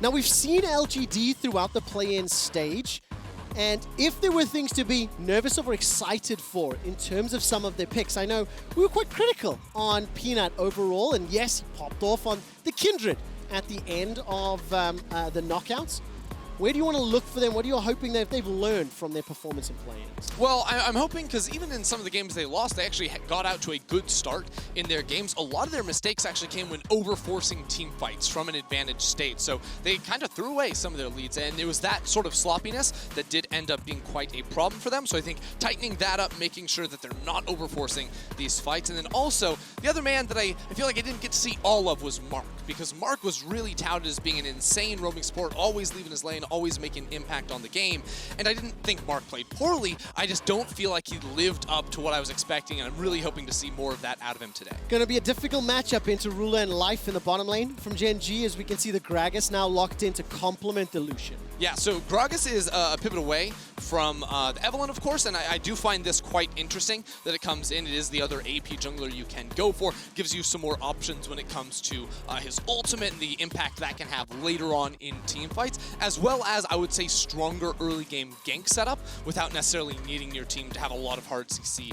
Now, we've seen LGD throughout the play-in stage, and if there were things to be nervous of or excited for in terms of some of their picks, I know we were quite critical on Peanut overall, and yes, he popped off on the Kindred at the end of the knockouts. Where do you want to look for them? What are you hoping that they've learned from their performance in play-ins? Well, I'm hoping, because even in some of the games they lost, they actually got out to a good start in their games. A lot of their mistakes actually came when over-forcing team fights from an advantage state. So they kind of threw away some of their leads, and it was that sort of sloppiness that did end up being quite a problem for them. So I think tightening that up, making sure that they're not over-forcing these fights. And then also, the other man that I feel like I didn't get to see all of was Mark, because Mark was really touted as being an insane roaming support, always leaving his lane, always making an impact on the game. And I didn't think Mark played poorly. I just don't feel like he lived up to what I was expecting, and I'm really hoping to see more of that out of him today. Going to be a difficult matchup into Ruler and Life in the bottom lane from Gen.G, as we can see the Gragas now locked in to complement the Lucian. Yeah, so Gragas is a pivot away from the Evelynn, of course, and I do find this quite interesting that it comes in. It is the other AP jungler you can go for. Gives you some more options when it comes to his ultimate and the impact that can have later on in team fights, as well as, I would say, stronger early game gank setup without necessarily needing your team to have a lot of hard CC,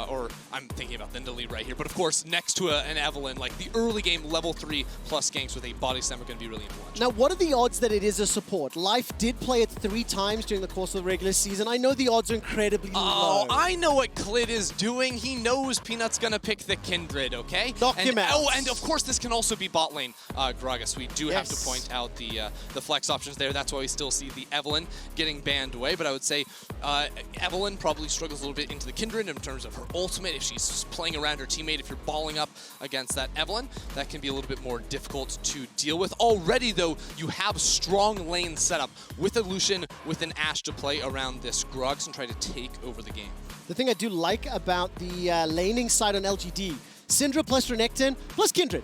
or I'm thinking about the Nidalee right here, but of course, next to an Evelynn, like the early game level 3 plus ganks with a body slam are going to be really influential. Now, what are the odds that it is a support? Life did play it 3 times during the course of the regular season. I know the odds are incredibly low. Oh, I know what Clid is doing. He knows Peanut's going to pick the Kindred, okay? Knock him out. Oh, and of course, this can also be bot lane Gragas. We do have to point out the flex options there. That's why we still see the Evelynn getting banned away. But I would say Evelynn probably struggles a little bit into the Kindred in terms of her ultimate. If she's playing around her teammate, if you're balling up against that Evelynn, that can be a little bit more difficult to deal with. Already, though, you have strong lane setup with a Lucian, with an Ashe to play around this Gragas and try to take over the game. The thing I do like about the laning side on LGD, Syndra plus Renekton plus Kindred,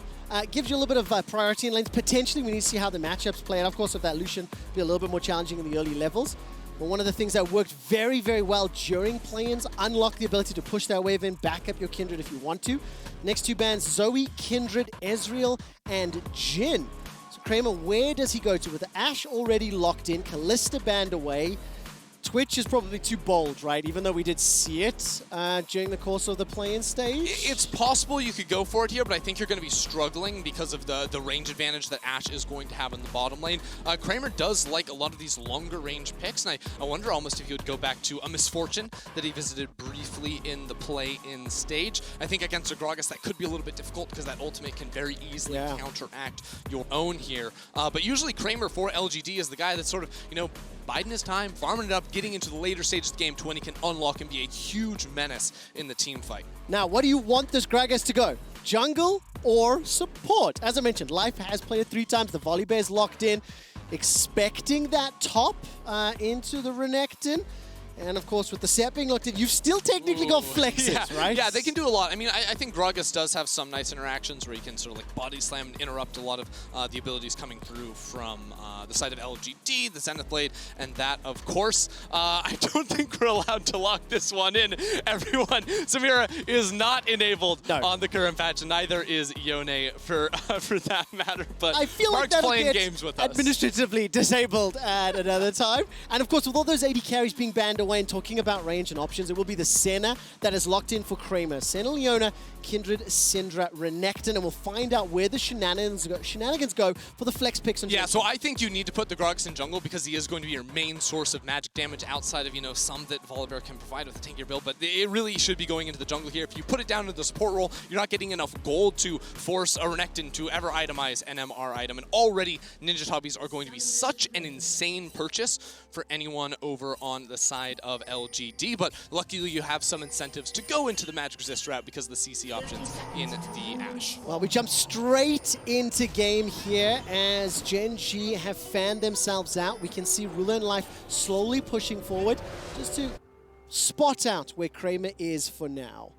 gives you a little bit of priority in lanes. Potentially, we need to see how the matchups play. And of course, with that Lucian, be a little bit more challenging in the early levels. But one of the things that worked very, very well during play-ins, unlock the ability to push that wave in, back up your Kindred if you want to. Next 2 bans, Zoe, Kindred, Ezreal, and Jhin. So Kramer, where does he go to? With Ashe already locked in, Kalista banned away, Twitch is probably too bold, right? Even though we did see it during the course of the play-in stage. It's possible you could go for it here, but I think you're going to be struggling because of the range advantage that Ashe is going to have in the bottom lane. Kramer does like a lot of these longer range picks, and I wonder almost if he would go back to a Misfortune that he visited briefly in the play-in stage. I think against a Gragas that could be a little bit difficult because that ultimate can very easily counteract your own here. But usually Kramer for LGD is the guy that's sort of, you know, biding his time, farming it up, getting into the later stages of the game to when he can unlock and be a huge menace in the team fight. Now, what do you want this Gragas to go? Jungle or support? As I mentioned, Life has played it 3 times. The Volibear is locked in, expecting that top into the Renekton. And of course, with the Sett being locked in, you've still technically got flexes, right? Yeah, they can do a lot. I mean, I think Gragas does have some nice interactions where he can sort of like body slam and interrupt a lot of the abilities coming through from the side of LGD, the Zenith Blade, and that, of course. I don't think we're allowed to lock this one in. Everyone, Samira is not enabled on the current patch, and neither is Yone for that matter. But I feel Mark's like playing games with us. Administratively disabled at another time. And of course, with all those AD carries being banned away and talking about range and options, it will be the Senna that is locked in for Kramer. Senna, Leona, Kindred, Syndra, Renekton, and we'll find out where the shenanigans go for the flex picks. Yeah, so I think you need to put the Gragas in jungle because he is going to be your main source of magic damage outside of, you know, some that Volibear can provide with a tankier build, but it really should be going into the jungle here. If you put it down into the support role, you're not getting enough gold to force a Renekton to ever itemize an MR item, and already Ninja Tubbies are going to be such an insane purchase for anyone over on the side of LGD, but luckily you have some incentives to go into the magic resist route because of the CC options in the Ashe. Well, we jump straight into game here as Gen.G have fanned themselves out. We can see Ruler and Life slowly pushing forward just to spot out where Kramer is for now.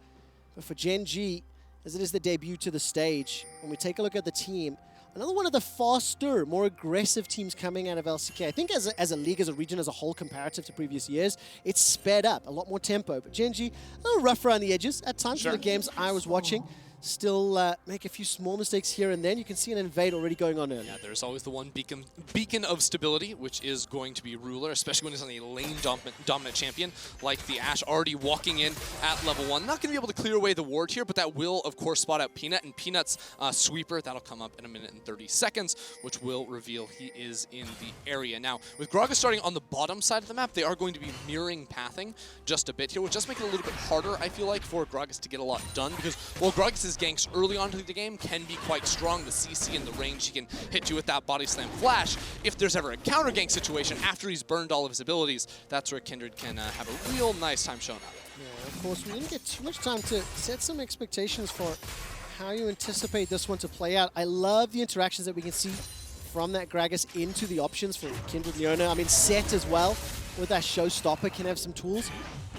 But for Gen.G, as it is the debut to the stage, when we take a look at the team, another one of the faster, more aggressive teams coming out of LCK. I think as a league, as a region as a whole, comparative to previous years, it's sped up, a lot more tempo. But Gen.G, a little rough around the edges at times in the games I was watching. still make a few small mistakes here and then. You can see an invade already going on early. Yeah, there's always the one beacon of stability, which is going to be Ruler, especially when he's on a lane dominant champion like the Ashe, already walking in at level 1. Not going to be able to clear away the ward here, but that will, of course, spot out Peanut, and Peanut's sweeper, that'll come up in 1 minute and 30 seconds, which will reveal he is in the area. Now, with Gragas starting on the bottom side of the map, they are going to be mirroring pathing just a bit here, which just make it a little bit harder, I feel like, for Gragas to get a lot done, because while Gragas' ganks early on to the game can be quite strong, the CC and the range, he can hit you with that body slam flash. If there's ever a counter gank situation after he's burned all of his abilities, that's where Kindred can have a real nice time showing up. Yeah, of course, we didn't get too much time to set some expectations for how you anticipate this one to play out. I love the interactions that we can see from that Gragas into the options for Kindred, Leona. I mean, Sett as well, with that showstopper, can have some tools.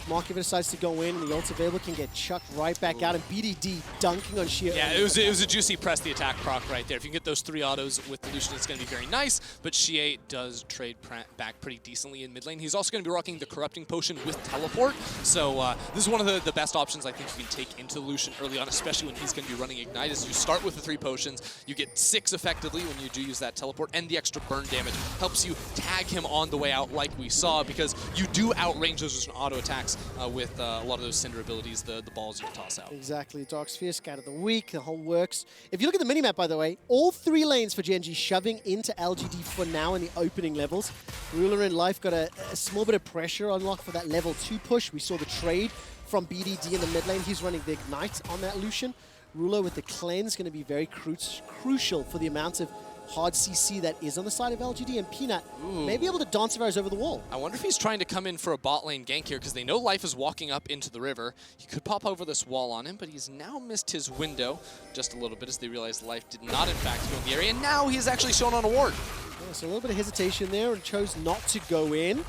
Mark, if it decides to go in and the ult's available, can get chucked right back out, and BDD dunking on Xiye. Yeah, it was a juicy press the attack proc right there. If you can get those 3 autos with the Lucian, it's going to be very nice, but Xiye does trade back pretty decently in mid lane. He's also going to be rocking the Corrupting Potion with Teleport, so this is one of the best options I think you can take into Lucian early on, especially when he's going to be running Ignite. As you start with the 3 potions, you get 6 effectively when you do use that Teleport, and the extra burn damage helps you tag him on the way out like we saw, because you do outrange those auto attacks with a lot of those Syndra abilities, the balls you can toss out. Exactly. Dark Sphere, Scatter the Weak, the whole works. If you look at the minimap, by the way, all 3 lanes for Gen.G shoving into LGD for now in the opening levels. Ruler and Life got a small bit of pressure unlocked for that level 2 push. We saw the trade from BDD in the mid lane. He's running the Ignite on that Lucian. Ruler with the Cleanse going to be very crucial for the amount of hard CC that is on the side of LGD, and Peanut may be able to dance Varus over the wall. I wonder if he's trying to come in for a bot lane gank here, because they know Life is walking up into the river. He could pop over this wall on him, but he's now missed his window just a little bit as they realize Life did not in fact go in the area, and now he's actually shown on a ward. Yeah, so a little bit of hesitation there and chose not to go in.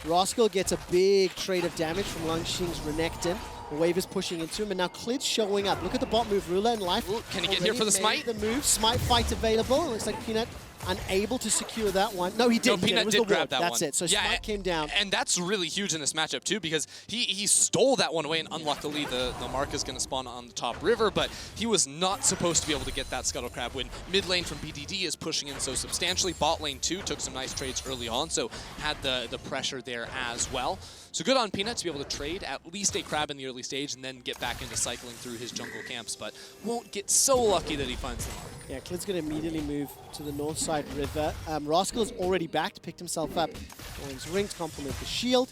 Rascal gets a big trade of damage from Langx's Renekton. The wave is pushing into him, and now Clid's showing up. Look at the bot move. Ruler and Life. Ooh, can he get here for the smite? The move. Smite fight available. It looks like Peanut unable to secure that one. No, he didn't. No, Peanut did grab that one. That's it. So yeah, Smite came down. And that's really huge in this matchup, too, because he stole that one away, and unluckily the mark is going to spawn on the top river, but he was not supposed to be able to get that Scuttle Crab when mid lane from BDD is pushing in so substantially. Bot lane, too, took some nice trades early on, so had the pressure there as well. So good on Peanut to be able to trade at least a crab in the early stage and then get back into cycling through his jungle camps, but won't get so lucky that he finds the mark. Yeah, Clid's going to immediately move to the north side river. Rascal's already backed, picked himself up. Orange ring to complement the shield.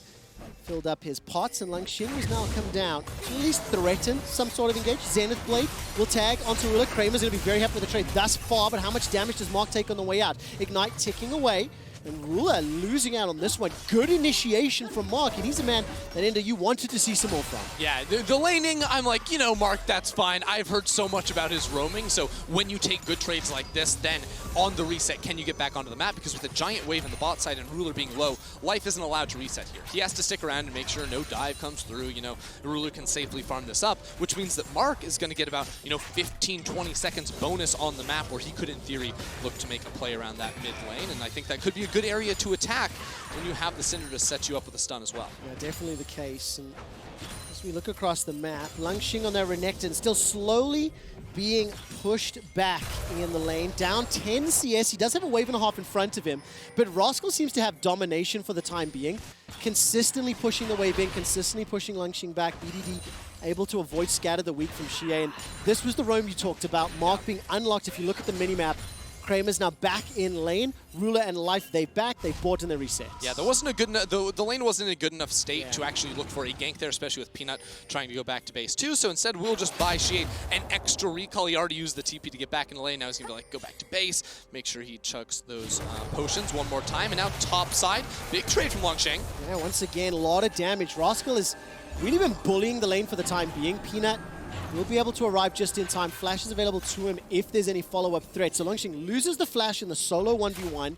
Filled up his pots, and Langx has now come down to at least threaten some sort of engage. Zenith Blade will tag onto Ruler. Kramer's going to be very happy with the trade thus far, but how much damage does Mark take on the way out? Ignite ticking away. And Ruler losing out on this one. Good initiation from Mark, and he's a man that, Ender, you wanted to see some more from. Yeah, the laning, I'm like, you know, Mark, that's fine. I've heard so much about his roaming, so when you take good trades like this, then on the reset, can you get back onto the map? Because with a giant wave on the bot side and Ruler being low, Life isn't allowed to reset here. He has to stick around and make sure no dive comes through, you know, Ruler can safely farm this up, which means that Mark is going to get about, you know, 15, 20 seconds bonus on the map where he could, in theory, look to make a play around that mid lane, and I think that could be a good area to attack when you have the Syndra to set you up with a stun as well. Yeah, definitely the case. And as we look across the map, Langx on their Renekton still slowly being pushed back in the lane. Down 10 CS. He does have a wave and a half in front of him, but Rascal seems to have domination for the time being. Consistently pushing the wave in, consistently pushing Langx back. BDD able to avoid Scatter the Weak from Xiye. And this was the roam you talked about. Mark being unlocked. If you look at the minimap, Kramer's now back in lane. Ruler and Life, they bought and they reset. Yeah, there wasn't a good enough, the lane wasn't in a good enough state to actually look for a gank there, especially with Peanut trying to go back to base too. So instead, we'll just buy Xiye an extra recall. He already used the TP to get back in the lane. Now he's gonna be like, go back to base, make sure he chucks those potions one more time. And now top side, big trade from Langx. Yeah, once again, a lot of damage. Rascal has really been bullying the lane for the time being. Peanut will be able to arrive just in time. Flash is available to him if there's any follow-up threat. So Langx loses the flash in the solo 1v1,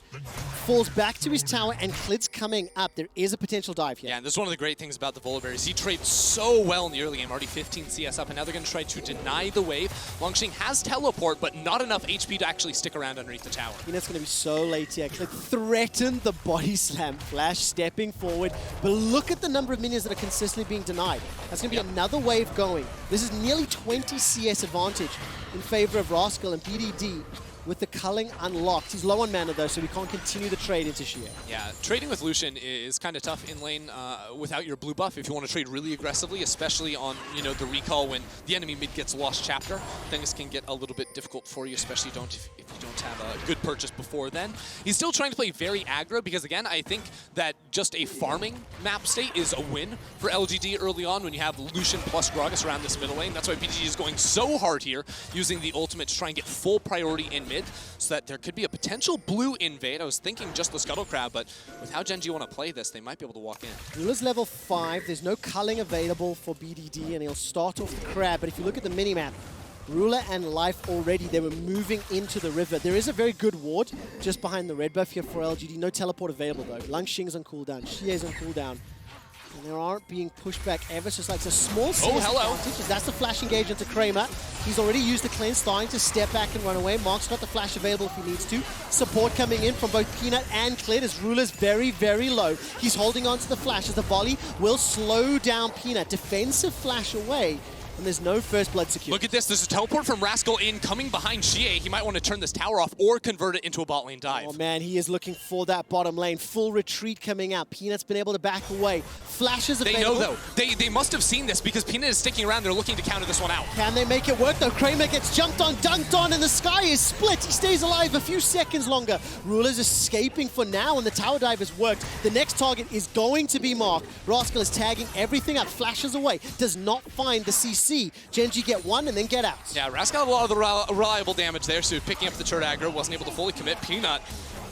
falls back to his tower, and Clid's coming up. There is a potential dive here. Yeah, and this is one of the great things about the Volibear is he trades so well in the early game, already 15 CS up, and now they're going to try to deny the wave. Langx has teleport, but not enough HP to actually stick around underneath the tower. It's going to be so late here. Clid threatened the body slam flash, stepping forward, but look at the number of minions that are consistently being denied. That's going to be another wave going. This is nearly 20 CS advantage in favor of Rascal and BDD. With the culling unlocked. He's low on mana though, so we can't continue the trade into Xiye. Yeah, trading with Lucian is kind of tough in lane without your blue buff if you want to trade really aggressively, especially on the recall when the enemy mid gets lost chapter. Things can get a little bit difficult for you, especially if you don't have a good purchase before then. He's still trying to play very aggro because again, I think that just a farming map state is a win for LGD early on when you have Lucian plus Gragas around this middle lane. That's why BDD is going so hard here, using the ultimate to try and get full priority in mid, so that there could be a potential blue invade. I was thinking just the Scuttle Crab, but with how Gen.G want to play this, they might be able to walk in. Ruler's level 5. There's no culling available for BDD, and he'll start off the crab. But if you look at the minimap, Ruler and Life already, they were moving into the river. There is a very good ward just behind the red buff here for LGD. No teleport available though. Langx's on cooldown, Xiye's on cooldown. And they aren't being pushed back ever so slightly. It's a small advantage. That's the flash engage into Kramer. He's already used the cleanse, starting to step back and run away. Mark's got the flash available if he needs to. Support coming in from both Peanut and Clid as Ruler's very, very low. He's holding on to the flash as the volley will slow down Peanut. Defensive flash away. And there's no first blood secure. Look at this. There's a teleport from Rascal in, coming behind Xiye. He might want to turn this tower off or convert it into a bot lane dive. Oh man, he is looking for that bottom lane. Full retreat coming out. Peanut's been able to back away. Flashes available. They know though. They must have seen this because Peanut is sticking around. They're looking to counter this one out. Can they make it work though? Kramer gets jumped on, dunked on, and the sky is split. He stays alive a few seconds longer. Ruler's escaping for now, and the tower dive has worked. The next target is going to be Mark. Rascal is tagging everything up. Flashes away. Does not find the CC. Gen.G get one and then get out. Yeah, Rascal had a lot of the reliable damage there, so picking up the turret aggro, wasn't able to fully commit. Peanut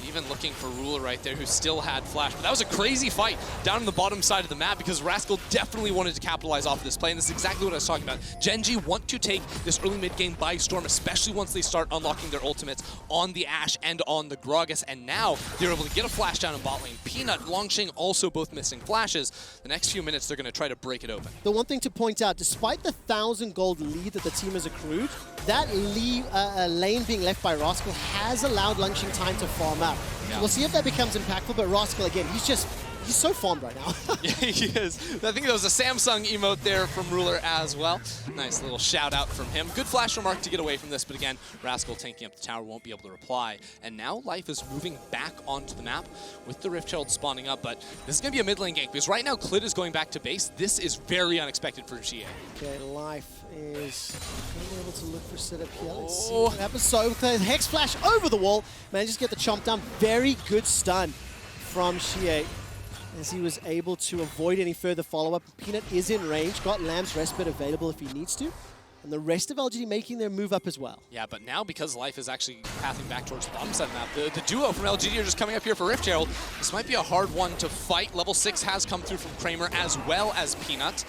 even looking for Ruler right there, who still had flash. But that was a crazy fight down on the bottom side of the map because Rascal definitely wanted to capitalize off of this play, and this is exactly what I was talking about. Gen.G want to take this early mid game by storm, especially once they start unlocking their ultimates on the Ashe and on the Gragas, and now they're able to get a flash down in bot lane. Peanut, Langx also both missing flashes. The next few minutes, they're going to try to break it open. The one thing to point out, despite the 1,000 gold lead that the team has accrued, that lane being left by Rascal has allowed Langx time to farm out. Yeah. We'll see if that becomes impactful, but Rascal, again, he's so farmed right now. Yeah, he is. I think there was a Samsung emote there from Ruler as well. Nice little shout out from him. Good flash from Mark to get away from this, but again, Rascal tanking up the tower, won't be able to reply. And now Life is moving back onto the map with the Rift Herald spawning up, but this is going to be a mid lane gank because right now Clid is going back to base. This is very unexpected for Xiye. Okay, Life is being able to look for setup here. Let's see what happens. So with the Hex Flash over the wall, manages to get the chomp down. Very good stun from Xiye, as he was able to avoid any further follow-up. Peanut is in range, got Lamb's Respite available if he needs to, and the rest of LGD making their move up as well. Yeah, but now because Life is actually pathing back towards the bottom side of the map, the duo from LGD are just coming up here for Rift Herald. This might be a hard one to fight. Level 6 has come through from Kramer as well as Peanut.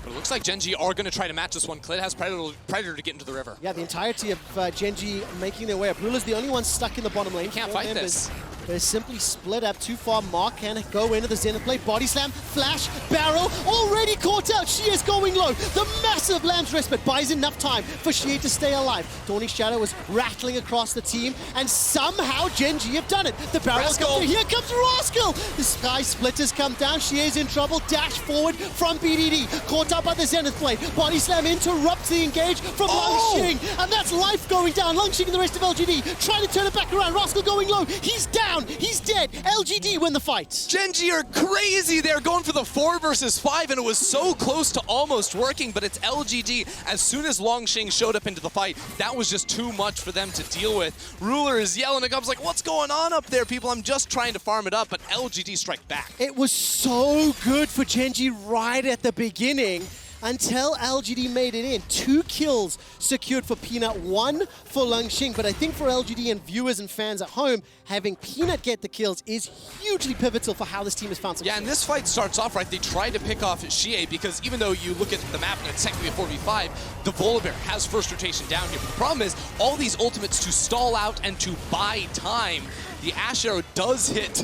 But it looks like Gen.G are going to try to match this one. Clid has Predator to get into the river. Yeah, the entirety of Gen.G making their way up. Ruler's the only one stuck in the bottom lane. Can't fight this. They're simply split up too far. Mark can go into the Zenith play. Body slam, flash, barrel, already caught out. Xiye's going low. The massive Lamb's Respite buys enough time for Xiye to stay alive. Dawning Shadow is rattling across the team, and somehow Gen.G have done it. The barrel comes through. Here comes Rascal. The Sky Splitters come down. Xiye's in trouble. Dash forward from BDD. Caught up by the Zenith blade. Body slam interrupts the engage from Langx, and that's Life going down. Langx and the rest of LGD trying to turn it back around. Rascal going low. He's down. He's dead. LGD win the fight. Gen.G are crazy. They're going for the 4 versus 5, and it was so close to almost working, but it's LGD. As soon as Langx showed up into the fight, that was just too much for them to deal with. Ruler is yelling at Gubs like, what's going on up there, people? I'm just trying to farm it up, but LGD strike back. It was so good for Gen.G right at the beginning. until LGD made it in. 2 kills secured for Peanut, 1 for Langx, but I think for LGD and viewers and fans at home, having Peanut get the kills is hugely pivotal for how this team has found success. Yeah, and this fight starts off right. They try to pick off Xiye because even though you look at the map and it's technically a 4v5, the Volibear has first rotation down here. But the problem is all these ultimates to stall out and to buy time. The Ashe arrow does hit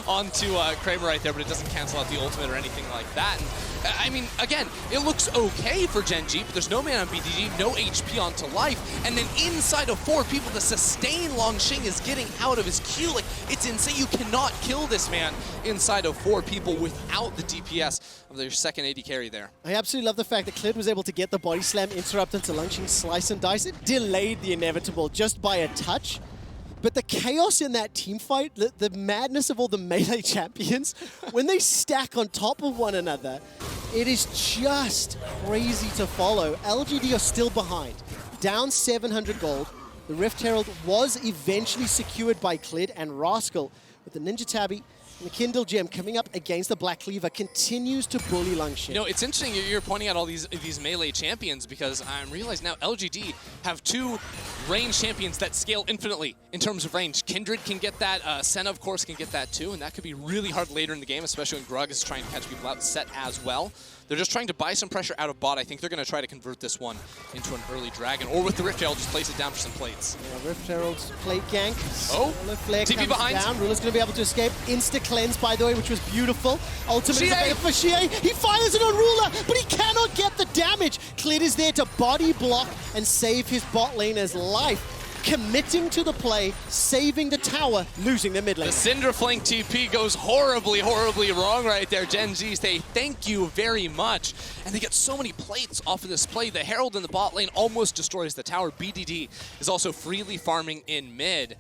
onto Kramer right there, but it doesn't cancel out the ultimate or anything like that. And, I mean, again, it looks okay for Gen.G, but there's no man on BDD, no HP onto life, and then inside of 4 people, the sustain Langx is getting out of his Q. Like, it's insane. You cannot kill this man inside of 4 people without the DPS of their second AD carry there. I absolutely love the fact that Clid was able to get the body slam interrupt into Langx's slice and dice. It delayed the inevitable just by a touch. But the chaos in that team fight, the madness of all the melee champions, when they stack on top of one another, it is just crazy to follow. LGD are still behind, down 700 gold. The Rift Herald was eventually secured by Clid, and Rascal, with the Ninja Tabby and the Kindle Gem coming up against the Black Cleaver, continues to bully Langx. You know, it's interesting you're pointing out all these melee champions because I'm realizing now LGD have 2 range champions that scale infinitely in terms of range. Kindred can get that, Senna, of course, can get that too, and that could be really hard later in the game, especially when Gragas is trying to catch people out. Sett as well. They're just trying to buy some pressure out of bot. I think they're going to try to convert this one into an early dragon, or with the Rift Herald, just place it down for some plates. Yeah, Rift Herald's plate gank. Oh, TP behind. Down. Ruler's going to be able to escape. Insta-cleanse, by the way, which was beautiful. Ultimate is available for Xiye. He fires it on Ruler, but he cannot get the damage. Clid is there to body block and save his bot laner's life. Committing to the play, saving the tower, losing the mid lane. The Syndra flank TP goes horribly, horribly wrong right there. Gen.G say thank you very much. And they get so many plates off of this play. The Herald in the bot lane almost destroys the tower. BDD is also freely farming in mid.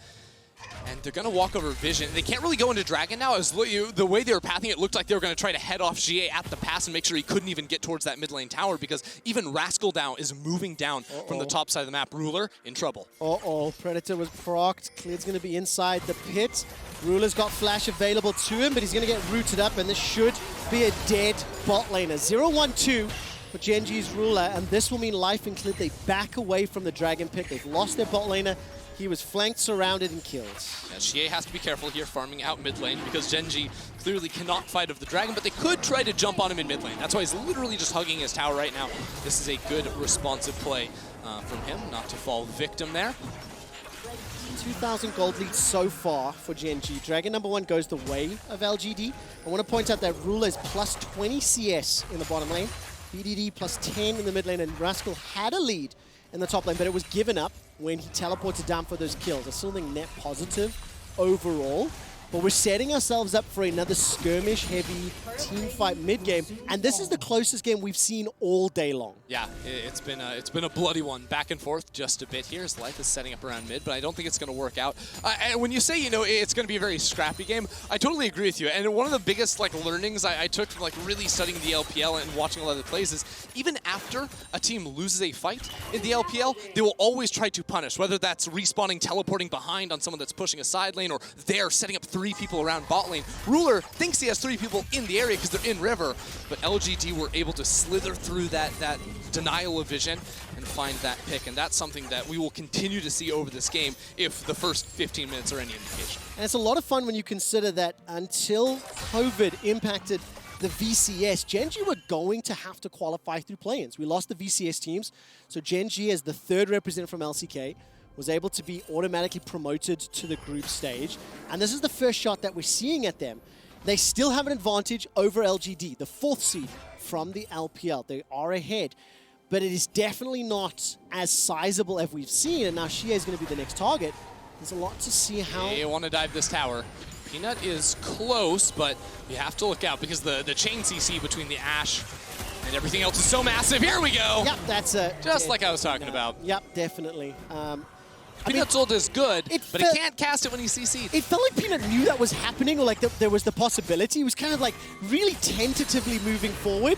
And they're going to walk over Vision. They can't really go into Dragon now. As the way they were pathing it looked like they were going to try to head off Xiye at the pass and make sure he couldn't even get towards that mid lane tower, because even Rascal now is moving down from the top side of the map. Ruler in trouble. Predator was procced. Clid's going to be inside the pit. Ruler's got flash available to him, but he's going to get rooted up, and this should be a dead bot laner. 0-1-2 for Gen.G's Ruler, and this will mean life in Clid. They back away from the Dragon pick. They've lost their bot laner. He was flanked, surrounded, and killed. Yeah, Xiye has to be careful here farming out mid lane because Gen.G clearly cannot fight of the dragon, but they could try to jump on him in mid lane. That's why he's literally just hugging his tower right now. This is a good responsive play from him, not to fall victim there. 2,000 gold lead so far for Gen.G. Dragon number 1 goes the way of LGD. I want to point out that Ruler is plus 20 CS in the bottom lane, BDD plus 10 in the mid lane, and Rascal had a lead in the top lane, but it was given up when he teleported down for those kills. I still think net positive overall, but we're setting ourselves up for another skirmish-heavy team fight mid-game, and this is the closest game we've seen all day long. Yeah, it's been a bloody one, back and forth just a bit here as Life is setting up around mid, but I don't think it's going to work out. And when you say, you know, it's going to be a very scrappy game, I totally agree with you. And one of the biggest learnings I took from really studying the LPL and watching a lot of the plays is even after a team loses a fight in the LPL, they will always try to punish, whether that's respawning, teleporting behind on someone that's pushing a side lane, or they're setting up 3 people around bot lane. Ruler thinks he has 3 people in the area because they're in river, but LGD were able to slither through that denial of vision and find that pick, and that's something that we will continue to see over this game if the first 15 minutes are any indication. And it's a lot of fun when you consider that until COVID impacted the VCS, Gen.G were going to have to qualify through play-ins. We lost the VCS teams, so Gen.G as the 3rd representative from LCK was able to be automatically promoted to the group stage. And this is the first shot that we're seeing at them. They still have an advantage over LGD, the 4th seed from the LPL. They are ahead, but it is definitely not as sizable as we've seen. And now Xiye is going to be the next target. There's a lot to see how... They want to dive this tower. Peanut is close, but you have to look out because the chain CC between the Ashe and everything else is so massive. Here we go. Yep, that's a... Just like I was talking about. Yep, definitely. Peanut's ult is good, but he can't cast it when he's CC'd. It felt like Peanut knew that was happening, or like there was the possibility. He was kind of like really tentatively moving forward,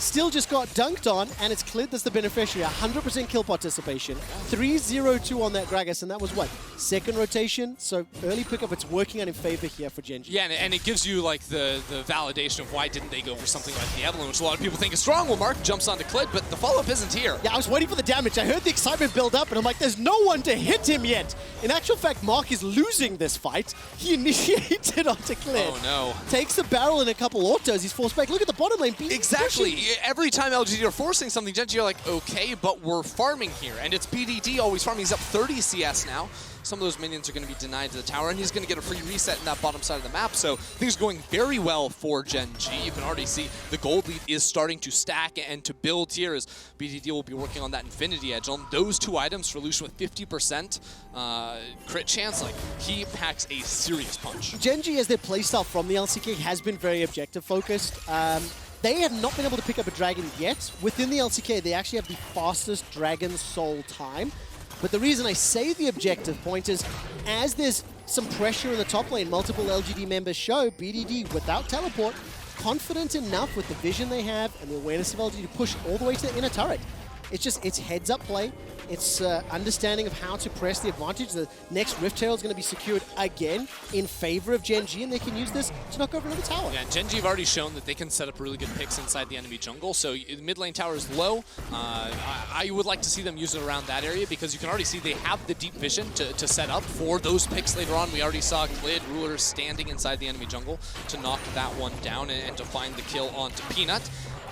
still just got dunked on, and it's Clid that's the beneficiary. 100% kill participation. 3-0-2 on that Gragas, and that was what? Second rotation? So early pickup, it's working out in favor here for Gen.G. Yeah, and it gives you like the validation of why didn't they go for something like the Evelyn, which a lot of people think is strong. Well, Mark jumps onto Clid, but the follow-up isn't here. Yeah, I was waiting for the damage. I heard the excitement build up, and I'm like, there's no one to hit him yet. In actual fact, Mark is losing this fight. He initiated onto Clid. Oh, no. Takes the barrel and a couple autos. He's forced back. Look at the bottom lane. Exactly. Every time LGD are forcing something, Gen.G are like, okay, but we're farming here. And it's BDD always farming. He's up 30 CS now. Some of those minions are going to be denied to the tower, and he's going to get a free reset in that bottom side of the map. So things are going very well for Gen.G. You can already see the gold lead is starting to stack and to build here as BDD will be working on that Infinity Edge. On those two items for Lucian with 50% crit chance, like, he packs a serious punch. Gen.G, as their playstyle from the LCK, has been very objective focused. They have not been able to pick up a dragon yet. Within the LCK, they actually have the fastest dragon soul time. But the reason I say the objective point is, as there's some pressure in the top lane, multiple LGD members show, BDD, without teleport, confident enough with the vision they have and the awareness of LGD to push all the way to the inner turret. It's heads-up play. It's understanding of how to press the advantage. The next Rift Tail is going to be secured again in favor of Gen.G, and they can use this to knock over another tower. Yeah, Gen.G have already shown that they can set up really good picks inside the enemy jungle, so the mid lane tower is low. I would like to see them use it around that area because you can already see they have the deep vision to set up for those picks later on. We already saw Clid, Ruler standing inside the enemy jungle to knock that one down and to find the kill onto Peanut.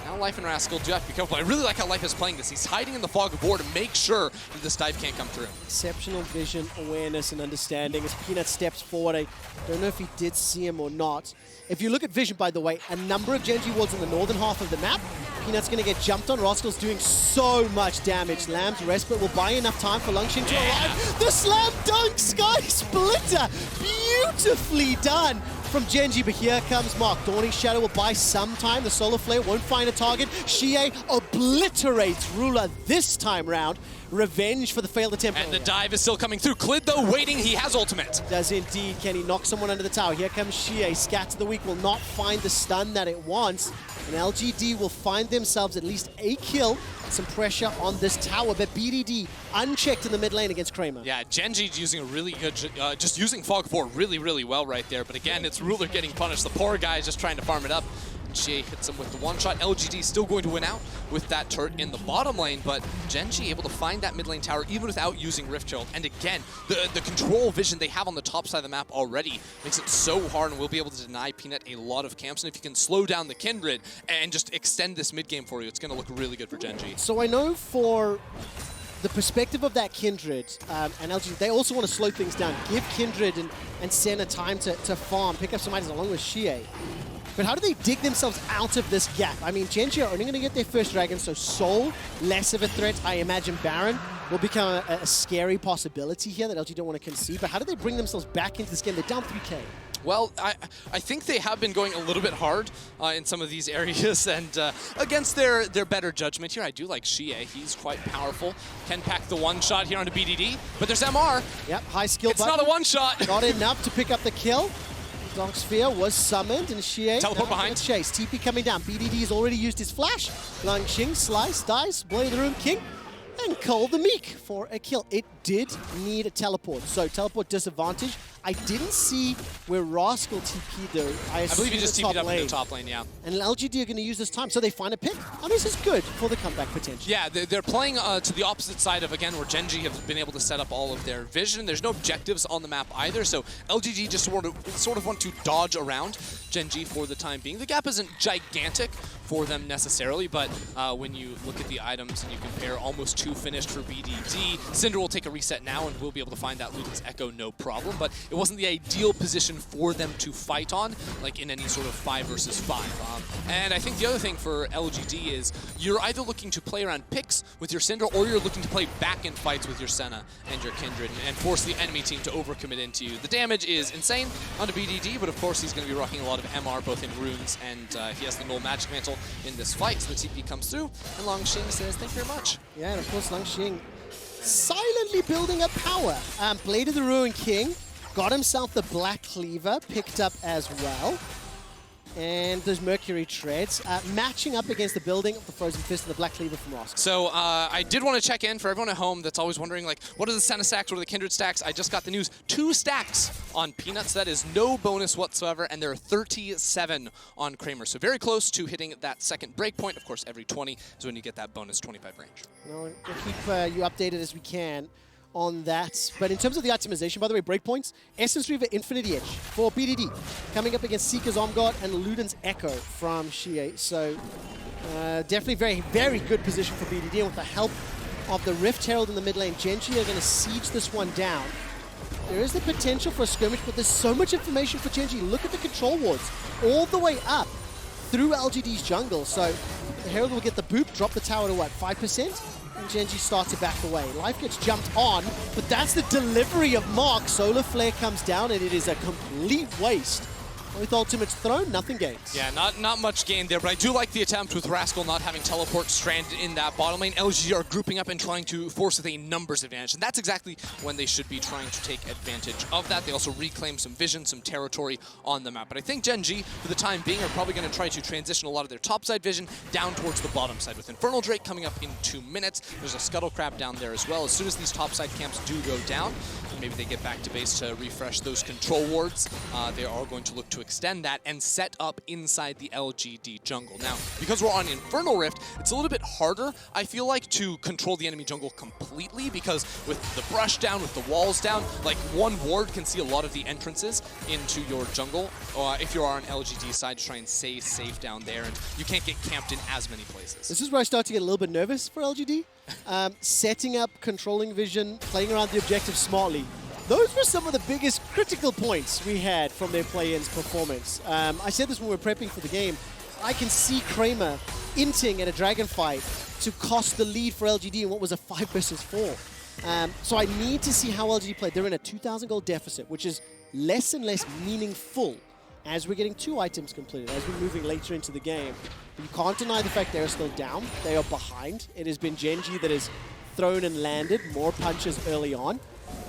Now Life and Rascal do have to be careful. I really like how Life is playing this. He's hiding in the fog of war to make sure that this dive can't come through. Exceptional vision, awareness, and understanding as Peanut steps forward. I don't know if he did see him or not. If you look at vision, by the way, a number of Gen.G wards in the northern half of the map. Peanut's going to get jumped on. Rascal's doing so much damage. Lamb's Respite will buy enough time for Lucian to arrive. The slam dunk Sky Splitter! Beautifully done from Gen.G, but here comes Mark. Dawning Shadow will buy some time. The Solar Flare won't find a target. Xiye obliterates Ruler this time round. Revenge for the failed attempt. And the dive is still coming through. Clid, though, waiting. He has ultimate. Does indeed. Can he knock someone under the tower? Here comes Xiye. Scatter the Weak will not find the stun that it wants. And LGD will find themselves at least a kill. Some pressure on this tower, but BDD unchecked in the mid lane against Kramer. Yeah, Gen.G using a really good, just using Fog 4 really, really well right there. But again, it's Ruler getting punished. The poor guy is just trying to farm it up. Xiye hits him with the one-shot. LGD still going to win out with that turret in the bottom lane, but Gen.G able to find that mid lane tower even without using Rift Child. And again, the control vision they have on the top side of the map already makes it so hard, and will be able to deny Peanut a lot of camps. And if you can slow down the Kindred and just extend this mid game for you, it's going to look really good for Gen.G. So I know for the perspective of that Kindred and LGD, they also want to slow things down. Give Kindred and Senna time to farm, pick up some items along with Xiye. But how do they dig themselves out of this gap? I mean, Gen.G are only going to get their first dragon, so Soul, less of a threat. I imagine Baron will become a scary possibility here that LG don't want to concede. But how do they bring themselves back into this game? They're down 3K. Well, I think they have been going a little bit hard in some of these areas, and against their better judgment here. I do like Xiye. He's quite powerful. Can pack the one-shot here onto BDD, but there's MR. Yep, high skill It's button. not a one-shot. Not enough to pick up the kill. Dark Sphere was summoned, and Xiye teleport behind. Chase. TP coming down. BDD has already used his flash. Langx, Slice, Dice, Blade of the Room, King, and Cole the Meek for a kill. It did need a teleport, so teleport disadvantage. I didn't see where Rascal TP'd though. I believe he just TP'd up in the top lane, yeah. And LGD are going to use this time, so they find a pick. And this is good for the comeback potential. Yeah, they're playing to the opposite side of, again, where Gen.G have been able to set up all of their vision. There's no objectives on the map either, so LGD just sort of want to dodge around Gen.G for the time being. The gap isn't gigantic for them necessarily, but when you look at the items and you compare almost 2 finished for BDD, Syndra will take a reset now and will be able to find that Luden's Echo no problem, but it wasn't the ideal position for them to fight on, like in any sort of 5 versus 5. And I think the other thing for LGD is you're either looking to play around picks with your Syndra, or you're looking to play back in fights with your Senna and your Kindred and force the enemy team to overcommit into you. The damage is insane onto BDD, but of course he's going to be rocking a lot of MR both in runes, and he has the null magic mantle in this fight, so the TP comes through, and Langx says thank you very much. Yeah, and of course Langx silently building up power. Blade of the Ruin King got himself the Black Cleaver, picked up as well. and those Mercury Treads, matching up against the building of the Frozen Fist and the Black Cleaver from Rascal. So I did want to check in for everyone at home that's always wondering, like, what are the Senna stacks, what are the Kindred stacks? I just got the news, 2 stacks on Peanuts. That is no bonus whatsoever, and there are 37 on Kramer. So very close to hitting that second breakpoint. Of course, every 20 is when you get that bonus 25 range. We'll keep you updated as we can on that. But in terms of the itemization, by the way, breakpoints, Essence Reaver Infinity Edge for BDD, coming up against Seeker's Omgod and Luden's Echo from Xiye. So definitely very, very good position for BDD, and with the help of the Rift Herald in the mid lane, Gen.G are going to siege this one down. There is the potential for a skirmish, but there's so much information for Gen.G. Look at the control wards all the way up through LGD's jungle. So the Herald will get the boop, drop the tower to what, 5%? And Gen.G starts to back away. Life gets jumped on, but that's the delivery of Mark. Solar Flare comes down, and it is a complete waste. With ultimates thrown, nothing gains. Yeah, not much gain there, but I do like the attempt with Rascal not having teleport stranded in that bottom lane. LGD are grouping up and trying to force with a numbers advantage, and that's exactly when they should be trying to take advantage of that. They also reclaim some vision, some territory on the map. But I think Gen.G, for the time being, are probably going to try to transition a lot of their topside vision down towards the bottom side. With Infernal Drake coming up in 2 minutes, there's a Scuttle Crab down there as well. As soon as these topside camps do go down, maybe they get back to base to refresh those control wards, they are going to look to extend that and set up inside the LGD jungle. Now, because we're on Infernal Rift, it's a little bit harder, I feel like, to control the enemy jungle completely, because with the brush down, with the walls down, like one ward can see a lot of the entrances into your jungle. If you are on LGD side, to try and stay safe down there, and you can't get camped in as many places. This is where I start to get a little bit nervous for LGD. Setting up, controlling vision, playing around the objective smartly. Those were some of the biggest critical points we had from their play-in's performance. I said this when we were prepping for the game. I can see Kramer inting in a dragon fight to cost the lead for LGD in what was a 5 versus 4. So I need to see how LGD played. They're in a 2,000 gold deficit, which is less and less meaningful as we're getting 2 items completed, as we're moving later into the game. But you can't deny the fact they're still down. They are behind. It has been Gen.G that has thrown and landed more punches early on.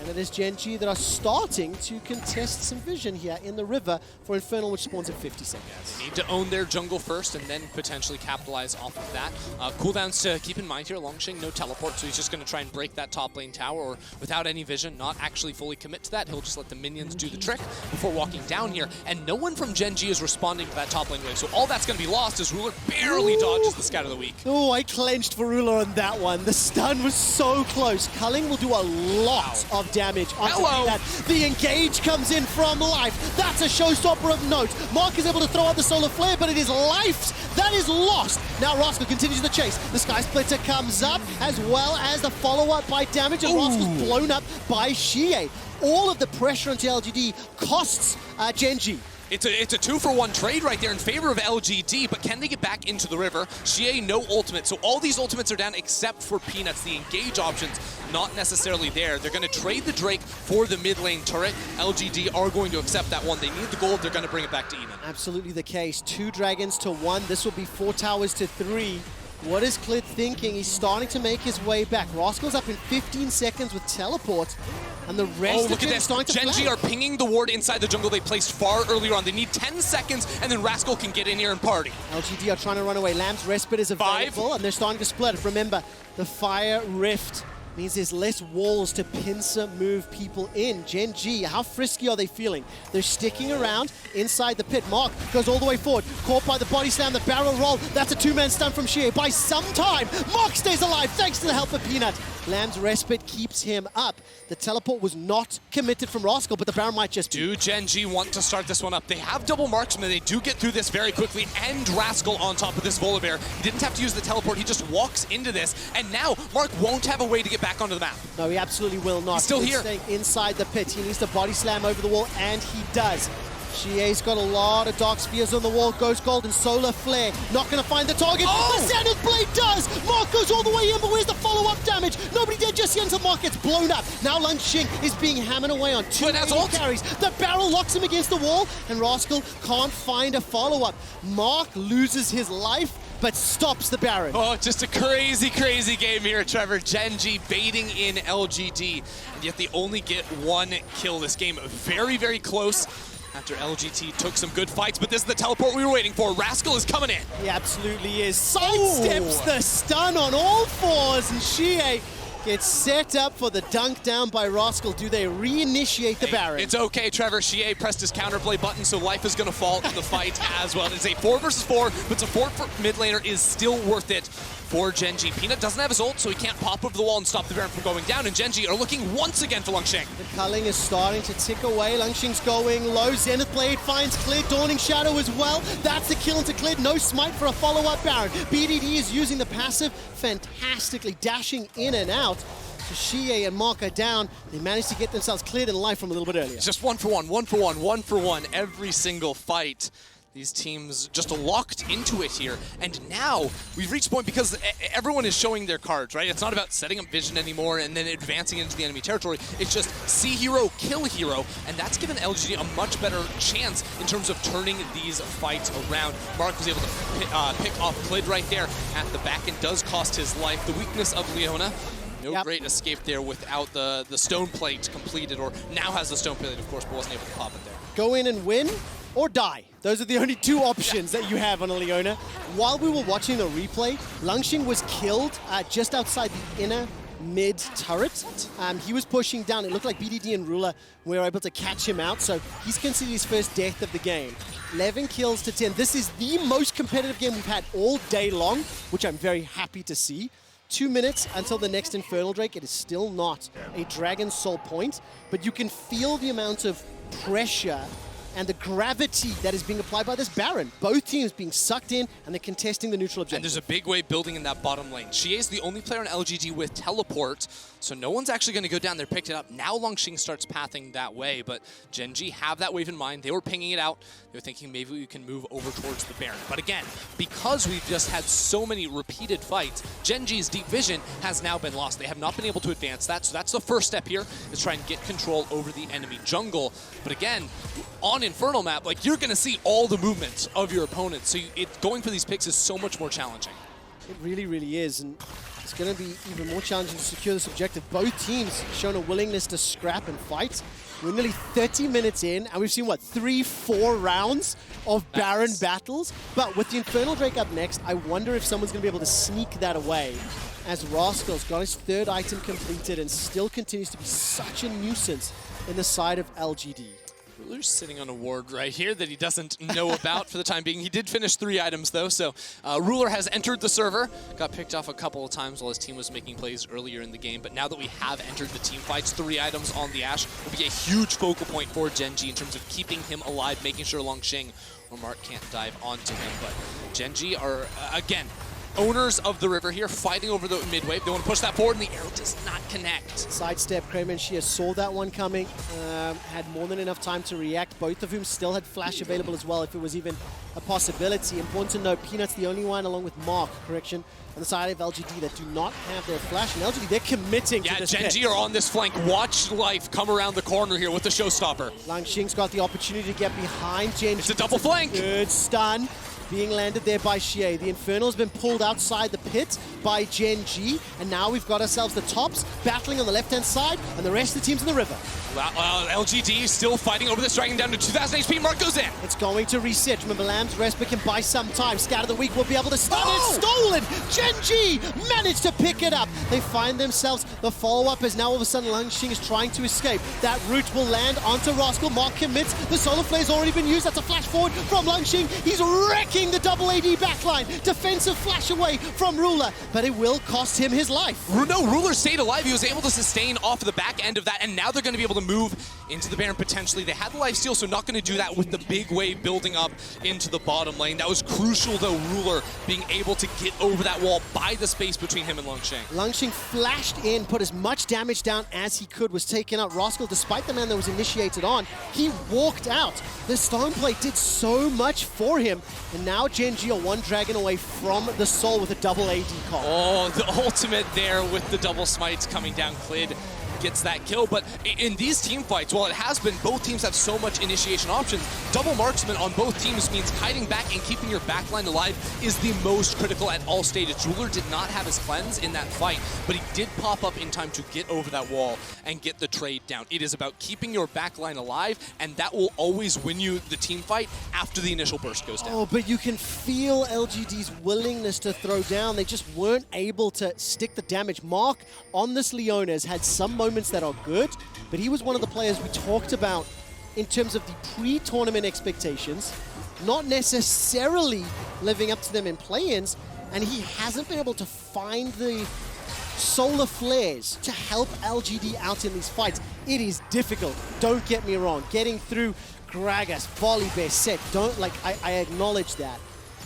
And it is Gen.G that are starting to contest some vision here in the river for Infernal, which spawns at 50 seconds. Yeah, they need to own their jungle first and then potentially capitalize off of that. Cooldowns to keep in mind here. Langx no teleport, so he's just going to try and break that top lane tower, or without any vision, not actually fully commit to that. He'll just let the minions do the trick before walking down here. And no one from Gen.G is responding to that top lane wave, so all that's going to be lost as Ruler barely dodges the Scout of the Week. Oh, I clenched for Ruler on that one. The stun was so close. Culling will do a lot of damage onto that. The engage comes in from Life. That's a showstopper of note. Mark is able to throw out the solar flare, but it is Life that is lost. Now Rascal continues the chase. The Sky Splitter comes up, as well as the follow-up by damage, and Rascal's blown up by Xiye. All of the pressure onto LGD costs Gen.G. It's a 2-for-1 trade right there in favor of LGD, but can they get back into the river? Xiye, no ultimate, so all these ultimates are down except for Peanuts. The engage options not necessarily there. They're going to trade the Drake for the mid lane turret. LGD are going to accept that one. They need the gold. They're going to bring it back to even. Absolutely the case. 2 dragons to 1. This will be 4 towers to 3. What is Clid thinking? He's starting to make his way back. Rascal's up in 15 seconds with teleport, and the rest of it starting to Gen.G are pinging the ward inside the jungle they placed far earlier on. They need 10 seconds, and then Rascal can get in here and party. LGD are trying to run away. Lamb's Respite is available, and they're starting to split. Remember, the Fire Rift means there's less walls to pincer move people in. Gen.G, how frisky are they feeling? They're sticking around inside the pit. Mark goes all the way forward, caught by the body slam, the barrel roll. That's a 2-man stun from Xiye. By some time, Mark stays alive thanks to the help of Peanut. Lamb's Respite keeps him up. The teleport was not committed from Rascal, but the Baron might just do Gen.G want to start this one up? They have double marksman. They do get through this very quickly, and Rascal on top of this Volibear. He didn't have to use the teleport. He just walks into this, and now Mark won't have a way to get back onto the map. No, he absolutely will not. He's still here. Staying inside the pit. He needs to body slam over the wall, and he does. Xiye's got a lot of Dark Spheres on the wall. Ghost Gold and Solar Flare. Not going to find the target. The Xanath Blade does! Mark goes all the way in, but where's the follow-up damage? Nobody did just yet until Mark gets blown up. Now Lucian is being hammered away on 2 carries. The barrel locks him against the wall, and Rascal can't find a follow-up. Mark loses his life, but stops the Baron. Oh, just a crazy, crazy game here, Trevor. Gen.G baiting in LGD, and yet they only get 1 kill this game. Very, very close. After LGT took some good fights, but this is the teleport we were waiting for. Rascal is coming in. He absolutely is. Sidesteps the stun on all fours, and Xiye gets set up for the dunk down by Rascal. Do they reinitiate the Baron? It's okay, Trevor. Xiye pressed his counterplay button, so life is going to fall in the fight as well. It's a 4 versus 4, but support for mid laner is still worth it for Gen.G. Peanut doesn't have his ult, so he can't pop over the wall and stop the Baron from going down, and Gen.G are looking once again for Langx. The culling is starting to tick away. Langx's going low. Zenith Blade finds Clid. Dawning Shadow as well. That's the kill into Clid. No smite for a follow-up Baron. BDD is using the passive fantastically, dashing in and out. So Xiye and Mark are down. They managed to get themselves cleared in life from a little bit earlier. It's just 1 for 1, 1 for 1, 1 for 1 every single fight. These teams just locked into it here, and now we've reached a point because everyone is showing their cards, right? It's not about setting up vision anymore and then advancing into the enemy territory. It's just see hero, kill hero, and that's given LGD a much better chance in terms of turning these fights around. Mark was able to pick off Clid right there at the back and does cost his life. The weakness of Leona. No great escape there without the stone plate completed, or now has the stone plate, of course, but wasn't able to pop it there. Go in and win, or die. Those are the only two options that you have on a Leona. While we were watching the replay, Langx was killed just outside the inner mid turret. He was pushing down. It looked like BDD and Ruler were able to catch him out, so he's considered his first death of the game. 11 kills to 10. This is the most competitive game we've had all day long, which I'm very happy to see. 2 minutes until the next Infernal Drake. It is still not a Dragon Soul point, but you can feel the amount of pressure and the gravity that is being applied by this Baron. Both teams being sucked in, and they're contesting the neutral objective. And there's a big wave building in that bottom lane. Xiye is the only player in LGD with teleport, so no one's actually going to go down there, pick it up. Now Langx starts pathing that way, but Gen.G have that wave in mind. They were pinging it out. They were thinking maybe we can move over towards the Baron. But again, because we've just had so many repeated fights, Gen.G's deep vision has now been lost. They have not been able to advance that, so that's the first step here, is try and get control over the enemy jungle. But again, on Infernal map, like, you're going to see all the movements of your opponent, so going for these picks is so much more challenging. It really, really is, and it's going to be even more challenging to secure this objective. Both teams shown a willingness to scrap and fight. We're nearly 30 minutes in, and we've seen, what, 3-4 rounds of Baron battles? But with the Infernal Drake up next, I wonder if someone's going to be able to sneak that away, as Rascal's got his 3rd item completed and still continues to be such a nuisance in the side of LGD. Ruler's sitting on a ward right here that he doesn't know about for the time being. He did finish 3 items, though, so Ruler has entered the server. Got picked off a couple of times while his team was making plays earlier in the game, but now that we have entered the team fights, 3 items on the Ashe will be a huge focal point for Gen.G in terms of keeping him alive, making sure Langx or Mark can't dive onto him. But Gen.G are, again, owners of the river here, fighting over the mid wave. They want to push that forward, and the arrow does not connect. Sidestep, Kramer and Xiye saw that one coming, had more than enough time to react, both of whom still had flash available as well, if it was even a possibility. Important to note, Peanut's the only one, along with Mark, on the side of LGD that do not have their flash. And LGD, they're committing to this Gen.G are on this flank. Watch life come around the corner here with the showstopper. Langx's got the opportunity to get behind Gen.G. It's a double flank. Good stun being landed there by Xiye. The Infernal's been pulled outside the pit by Gen.G, and now we've got ourselves the tops battling on the left-hand side, and the rest of the team's in the river. LGD still fighting over this dragon down to 2,000 HP. Mark goes in. It's going to reset. Remember, Lamb's Respite can buy some time. Scout of the Week will be able to stun it. Stolen! Gen.G managed to pick it up. They find themselves the follow-up as now all of a sudden Langx is trying to escape. That root will land onto Rascal. Mark commits. The Solar Flare's already been used. That's a flash forward from Langx. He's wrecking the double AD backline. Defensive flash away from Ruler, but it will cost him his life. No, Ruler stayed alive. He was able to sustain off of the back end of that, and now they're going to be able to move into the Baron potentially. They had the lifesteal, so not going to do that with the big wave building up into the bottom lane. That was crucial, though, Ruler being able to get over that wall, buy the space between him and Langx. Langx flashed in, put as much damage down as he could, was taken out. Rascal, despite the man that was initiated on, he walked out. The Stone Plate did so much for him, and now Gen.G are 1 dragon away from the soul with a double AD call. Oh, the ultimate there with the double smites coming down. Clid gets that kill. But in these team fights, while it has been, both teams have so much initiation options. Double marksman on both teams means hiding back and keeping your backline alive is the most critical at all stages. Jeweler did not have his cleanse in that fight, but he did pop up in time to get over that wall and get the trade down. It is about keeping your backline alive, and that will always win you the team fight after the initial burst goes down. Oh, but you can feel LGD's willingness to throw down. They just weren't able to stick the damage. Mark on this Leona has had some moments that are good, but he was one of the players we talked about in terms of the pre-tournament expectations, not necessarily living up to them in play-ins, and he hasn't been able to find the solar flares to help LGD out in these fights. It is difficult, don't get me wrong. Getting through Gragas, Volibear, Sett, I acknowledge that.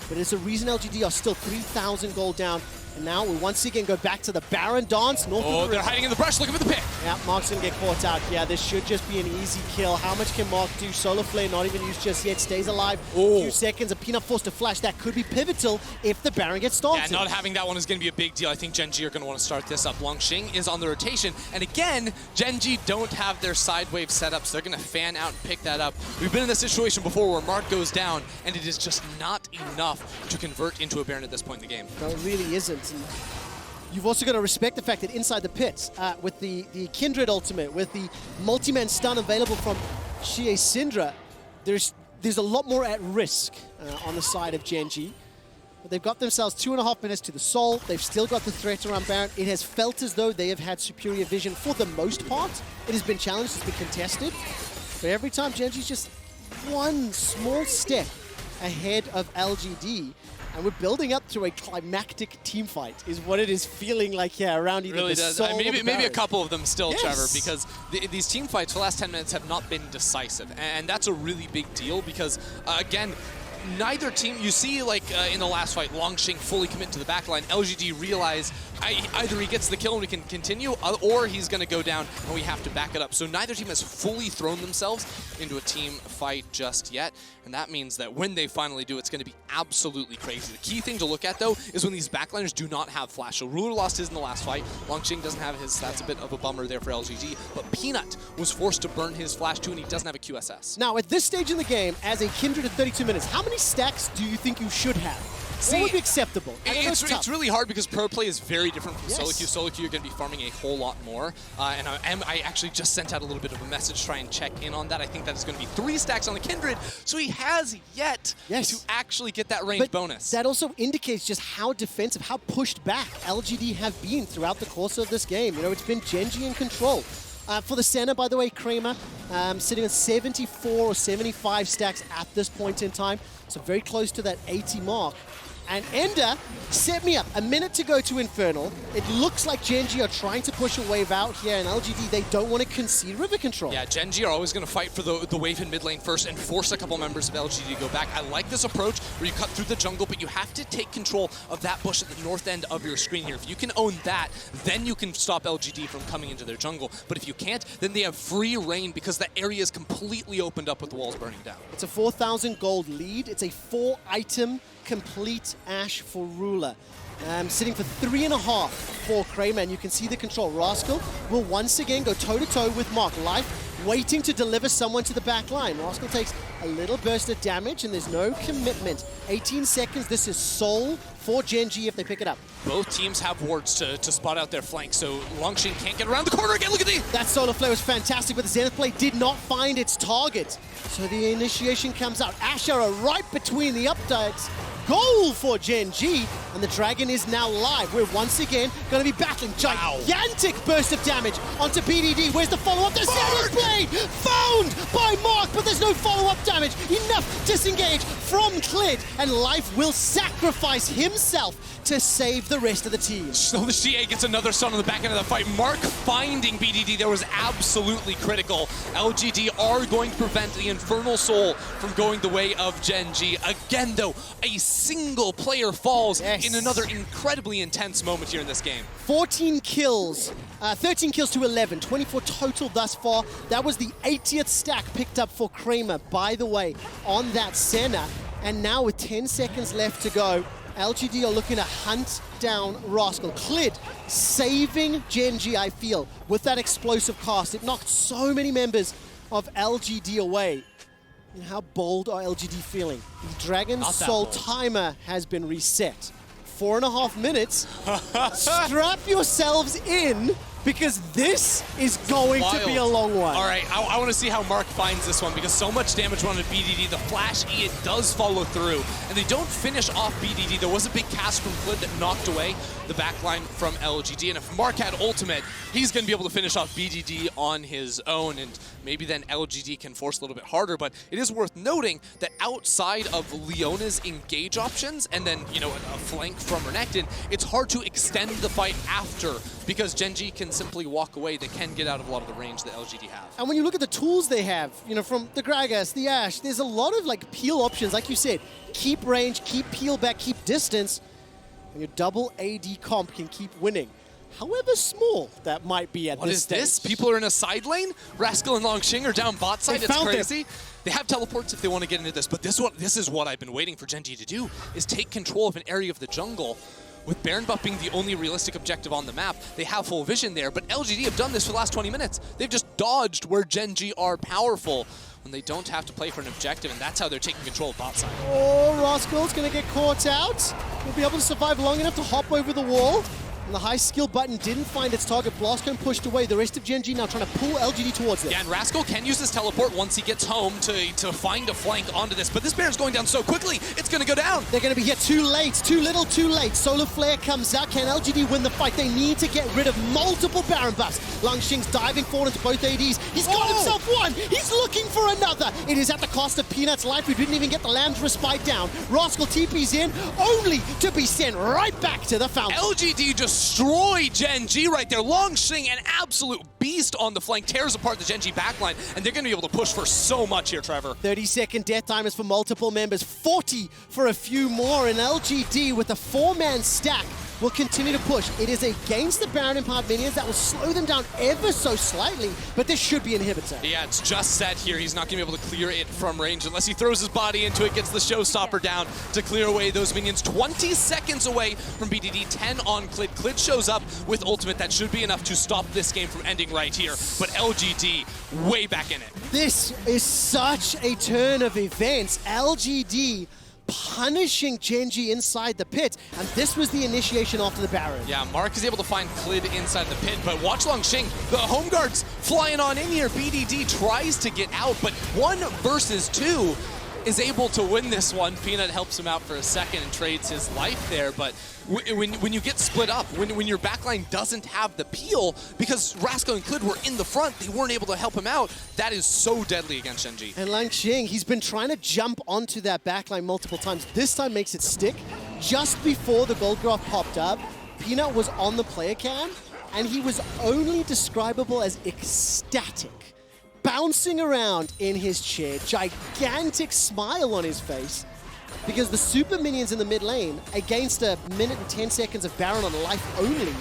But it's a reason LGD are still 3,000 gold down. And now we once again go back to the Baron dance. Oh, they're hiding in the brush, looking for the pick. Yeah, Mark's gonna get caught out. Yeah, this should just be an easy kill. How much can Mark do? Solar Flare not even used just yet, stays alive. A few seconds, a peanut forced to flash. That could be pivotal if the Baron gets started. Yeah, not having that one is gonna be a big deal. I think Gen.G are gonna wanna start this up. Langx is on the rotation. And again, Gen.G don't have their side wave set up, so they're gonna fan out and pick that up. We've been in this situation before where Mark goes down, and it is just not enough to convert into a Baron at this point in the game. No, it really isn't. And you've also got to respect the fact that inside the pits, with the Kindred ultimate, with the multi-man stun available from Xiye Syndra, there's a lot more at risk on the side of Gen.G. But they've got themselves 2.5 minutes to the soul. They've still got the threat around Baron. It has felt as though they have had superior vision for the most part. It has been challenged, it's been contested. But every time Gen.G's just one small step ahead of LGD. And we're building up to a climactic team fight, is what it is feeling like here around either really the does. soul or Maybe the a couple of them still, yes. Trevor, because these team fights for the last 10 minutes have not been decisive. And that's a really big deal because, again, neither team, you see like in the last fight, Langx fully commit to the backline. LGD realize either he gets the kill and we can continue, or he's going to go down and we have to back it up. So neither team has fully thrown themselves into a team fight just yet. And that means that when they finally do, it's going to be absolutely crazy. The key thing to look at, though, is when these backliners do not have flash. So Ruler lost his in the last fight. Langx doesn't have his. That's a bit of a bummer there for LGD. But Peanut was forced to burn his flash too, and he doesn't have a QSS. Now, at this stage in the game, as a Kindred at 32 minutes, how many stacks do you think you should have? See, what would be acceptable? It's really hard because pro play is very different from solo Yes. queue. Solo queue, you're going to be farming a whole lot more. And I actually just sent out a little bit of a message to try and check in on that. I think that is going to be 3 stacks on the Kindred. So he has yet to actually get that range bonus. That also indicates just how defensive, how pushed back LGD have been throughout the course of this game. You know, it's been Gen.G in control. For the Senna, by the way, Kramer sitting at 74 or 75 stacks at this point in time. So very close to that 80 mark. And Ender set me up. A minute to go to Infernal. It looks like Gen.G are trying to push a wave out here, and LGD, they don't want to concede river control. Yeah, Gen.G are always going to fight for the wave in mid lane first and force a couple members of LGD to go back. I like this approach where you cut through the jungle, but you have to take control of that bush at the north end of your screen here. If you can own that, then you can stop LGD from coming into their jungle. But if you can't, then they have free reign because the area is completely opened up with the walls burning down. It's a 4,000 gold lead. It's a 4-item complete Ashe for Ruler. Sitting for 3.5 for Kramer, and you can see the control. Rascal will once again go toe-to-toe with Mark. Life waiting to deliver someone to the back line. Rascal takes a little burst of damage, and there's no commitment. 18 seconds. This is soul for Gen.G if they pick it up. Both teams have wards to spot out their flank, so Langx can't get around the corner again. Look at the... That solar flare was fantastic, but the Zenith Blade did not find its target. So the initiation comes out. Ashe are right between the updates. Goal for Gen.G, and the Dragon is now live. We're once again going to be battling. Gigantic burst of damage onto BDD. Where's the follow-up? The Zenith Blade found by Mark, but there's no follow-up damage. Enough disengage from Clid, and Life will sacrifice himself to save the rest of the team. So the Xiye gets another stun on the back end of the fight. Mark finding BDD there was absolutely critical. LGD are going to prevent the Infernal Soul from going the way of Gen.G. Again, though, a single player falls in another incredibly intense moment here in this game. 14 kills, 13 kills to 11, 24 total thus far. That was the 80th stack picked up for Kramer, by the way, on that Senna. And now with 10 seconds left to go, LGD are looking to hunt down Rascal. Clid saving Gen.G, I feel, with that explosive cast. It knocked so many members of LGD away. And how bold are LGD feeling? The Dragon Soul timer has been reset. 4.5 minutes. Strap yourselves in, because this is going to be a long one. All right, I want to see how Mark finds this one, because so much damage on a BDD. The flash E, it does follow through, and they don't finish off BDD. There was a big cast from Clid that knocked away the backline from LGD, and if Mark had ultimate, he's going to be able to finish off BDD on his own, and maybe then LGD can force a little bit harder. But it is worth noting that outside of Leona's engage options, and then, you know, a flank from Renekton, it's hard to extend the fight after, because Gen.G can simply walk away. They can get out of a lot of the range that LGD have. And when you look at the tools they have, you know, from the Gragas, the Ashe, there's a lot of like peel options. Like you said, keep range, keep peel back, keep distance, and your double AD comp can keep winning. However small that might be at this stage. What is this? People are in a side lane? Rascal and Langx are down bot side. It's crazy. They have teleports if they want to get into this, but this is what I've been waiting for Gen.G to do, is take control of an area of the jungle. With Baron buff being the only realistic objective on the map, they have full vision there, but LGD have done this for the last 20 minutes. They've just dodged where Gen.G are powerful when they don't have to play for an objective, and that's how they're taking control of bot side. Oh, Rascal's going to get caught out. He'll be able to survive long enough to hop over the wall. And the high skill button didn't find its target. Blastcone pushed away. The rest of Gen.G now trying to pull LGD towards them. Yeah, and Rascal can use his teleport once he gets home to find a flank onto this. But this Baron's going down so quickly, it's going to go down. They're going to be here too late, too little, too late. Solar Flare comes out. Can LGD win the fight? They need to get rid of multiple Baron buffs. Langxing's diving forward into both ADs. He's got himself one. He's looking for another. It is at the cost of Peanut's life, who didn't even get the land respite down. Rascal TP's in, only to be sent right back to the fountain. LGD destroyed Gen.G right there. Langx, an absolute beast on the flank, tears apart the Gen.G backline, and they're going to be able to push for so much here, Trevor. 30-second death timers for multiple members, 40 for a few more, and LGD with a 4-man stack will continue to push. It is against the Baron empowered minions that will slow them down ever so slightly, but this should be an inhibitor. Yeah, it's just Sett here. He's not going to be able to clear it from range unless he throws his body into it, gets the showstopper down to clear away those minions. 20 seconds away from BDD, 10 on Clid. Clid shows up with ultimate. That should be enough to stop this game from ending right here, but LGD way back in it. This is such a turn of events. LGD punishing Gen.G inside the pit, and this was the initiation after the Baron. Yeah, Mark is able to find Clid inside the pit, but watch Langx, the home guards flying on in here. BDD tries to get out, but 1 versus 2 is able to win this one. Peanut helps him out for a second and trades his life there, but when you get split up, when your backline doesn't have the peel, because Rascal and Clid were in the front, they weren't able to help him out. That is so deadly against Gen.G. And Langx, he's been trying to jump onto that backline multiple times. This time makes it stick. Just before the gold graph popped up, Peanut was on the player cam, and he was only describable as ecstatic. Bouncing around in his chair, gigantic smile on his face, because the super minions in the mid lane against a minute and 10 seconds of Baron on life only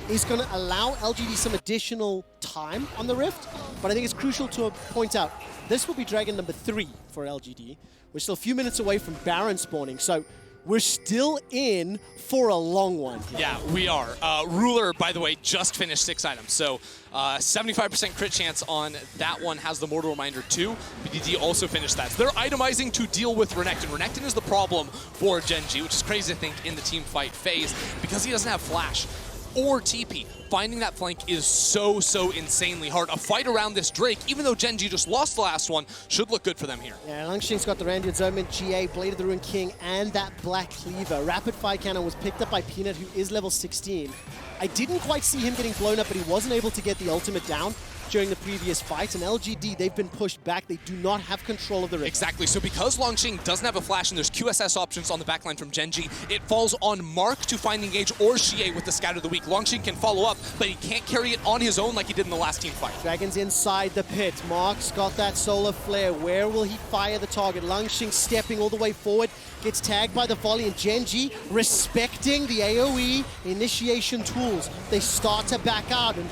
is going to allow LGD some additional time on the Rift. But I think it's crucial to point out, this will be Dragon number 3 for LGD. We're still a few minutes away from Baron spawning, so we're still in for a long one. Yeah, we are. Ruler, by the way, just finished 6 items, so 75% crit chance on that one, has the Mortal Reminder too. BDD also finished that. So they're itemizing to deal with Renekton. Renekton is the problem for Gen.G, which is crazy to think in the team fight phase, because he doesn't have Flash or TP. Finding that flank is so insanely hard. A fight around this Drake, even though Gen.G just lost the last one, should look good for them here. Yeah, Langxing's got the Randian Omen, Xiye, Blade of the Ruined King, and that Black Cleaver. Rapid Fire Cannon was picked up by Peanut, who is level 16. I didn't quite see him getting blown up, but he wasn't able to get the ultimate down during the previous fight, and LGD, they've been pushed back. They do not have control of the Rift. Exactly, so because Langx doesn't have a flash and there's QSS options on the backline from Gen.G, it falls on Mark to find the engage or Xiye with the Scout of the Week. Langx can follow up, but he can't carry it on his own like he did in the last team fight. Dragon's inside the pit. Mark's got that solar flare. Where will he fire the target? Langx stepping all the way forward, gets tagged by the volley, and Gen.G respecting the AoE initiation tools. They start to back out, and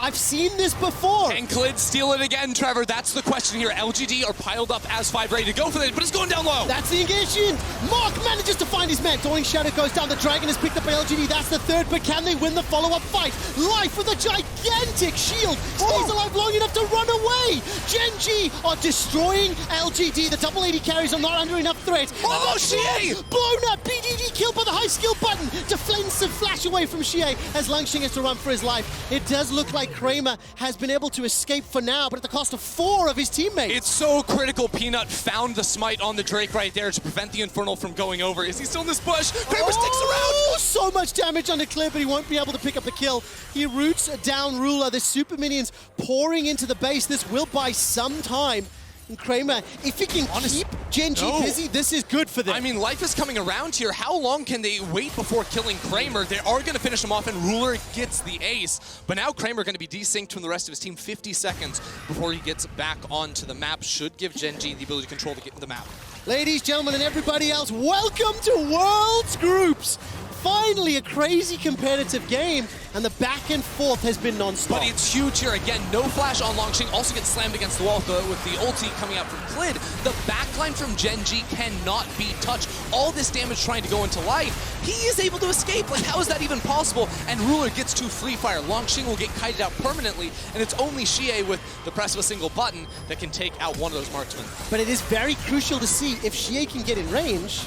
I've seen this before. And Clid steal it again, Trevor. That's the question here. LGD are piled up as 5, ready to go for it, but it's going down low. That's the engagement. Mark manages to find his man. Dawning Shadow goes down. The Dragon is picked up by LGD. That's the third, but can they win the follow-up fight? Life with a gigantic shield. Stays alive long enough to run away. Gen.G are destroying LGD. The double AD carries are not under enough threat. Oh, Xiye! Blown up. BDD killed by the high skill button. Defensive flash away from Xiye as Langx has to run for his life. It does look like Kramer has been able to escape for now, but at the cost of 4 of his teammates. It's so critical. Peanut found the smite on the Drake right there to prevent the Infernal from going over. Is he still in this bush? Kramer sticks around! So much damage on the Clid, but he won't be able to pick up the kill. He roots down Ruler. The super minions pouring into the base. This will buy some time. And Kramer, if he can keep Gen.G busy, this is good for them. I mean, life is coming around here. How long can they wait before killing Kramer? They are going to finish him off, and Ruler gets the ace. But now Kramer going to be desynced from the rest of his team 50 seconds before he gets back onto the map. Should give Gen.G the ability to control the map. Ladies, gentlemen, and everybody else, welcome to Worlds Groups. Finally, a crazy competitive game, and the back and forth has been non-stop. But it's huge here. Again, no flash on Langx. Also gets slammed against the wall with the ulti coming out from Clid. The backline from Gen.G cannot be touched. All this damage trying to go into life. He is able to escape. Like, how is that even possible? And Ruler gets to free fire. Langx will get kited out permanently, and it's only Xiye with the press of a single button that can take out one of those marksmen. But it is very crucial to see if Xiye can get in range,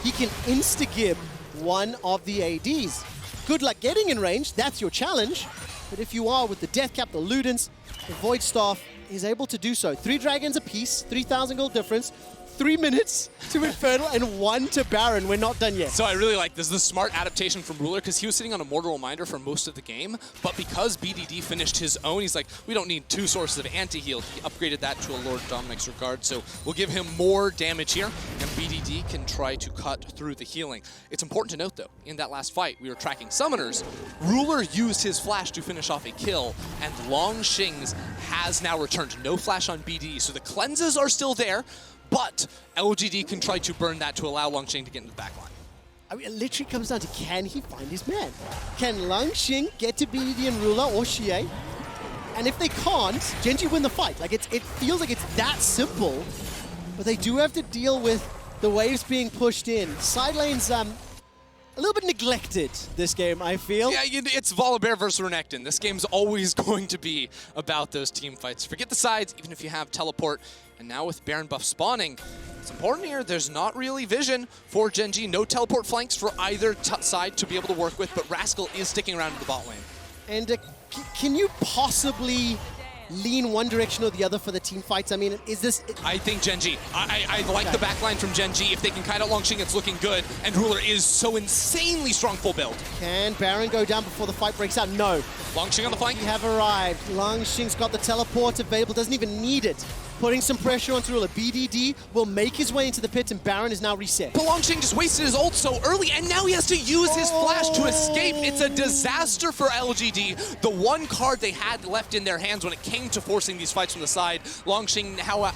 he can insta-gib one of the ADs. Good luck getting in range, that's your challenge. But if you are with the Death Cap, the Ludens, the Void Staff, he's able to do so. 3 dragons apiece, 3,000 gold difference, 3 minutes to Infernal and 1 to Baron. We're not done yet. So I really like this. This is a smart adaptation from Ruler because he was sitting on a Mortal Reminder for most of the game, but because BDD finished his own, he's like, we don't need 2 sources of anti-heal. He upgraded that to a Lord Dominic's Regard, so we'll give him more damage here, and BDD can try to cut through the healing. It's important to note, though, in that last fight, we were tracking summoners. Ruler used his flash to finish off a kill, and Langx has now returned. No flash on BDD, so the cleanses are still there, but LGD can try to burn that to allow Langx to get into the backline. I mean, it literally comes down to, can he find his man? Can Langx get to BDD and Ruler or Xiye? And if they can't, Gen.G win the fight. Like, it feels like it's that simple, but they do have to deal with the waves being pushed in. Side lane's a little bit neglected this game, I feel. Yeah, it's Volibear versus Renekton. This game's always going to be about those team fights. Forget the sides, even if you have teleport. And now with Baron buff spawning, it's important here, there's not really vision for Gen.G. No teleport flanks for either side to be able to work with, but Rascal is sticking around in the bot lane. And can you possibly lean one direction or the other for the team fights? I mean, is this... I think Gen.G. I like the backline from Gen.G. If they can kite out Langx, it's looking good. And Ruler is so insanely strong full build. Can Baron go down before the fight breaks out? No. Langx on the flank. We have arrived. Langx's got the teleport available, doesn't even need it. Putting some pressure onto Ruler. BDD will make his way into the pit, and Baron is now reset. But Langx just wasted his ult so early, and now he has to use his flash to escape. It's a disaster for LGD. The one card they had left in their hands when it came to forcing these fights from the side, Langx now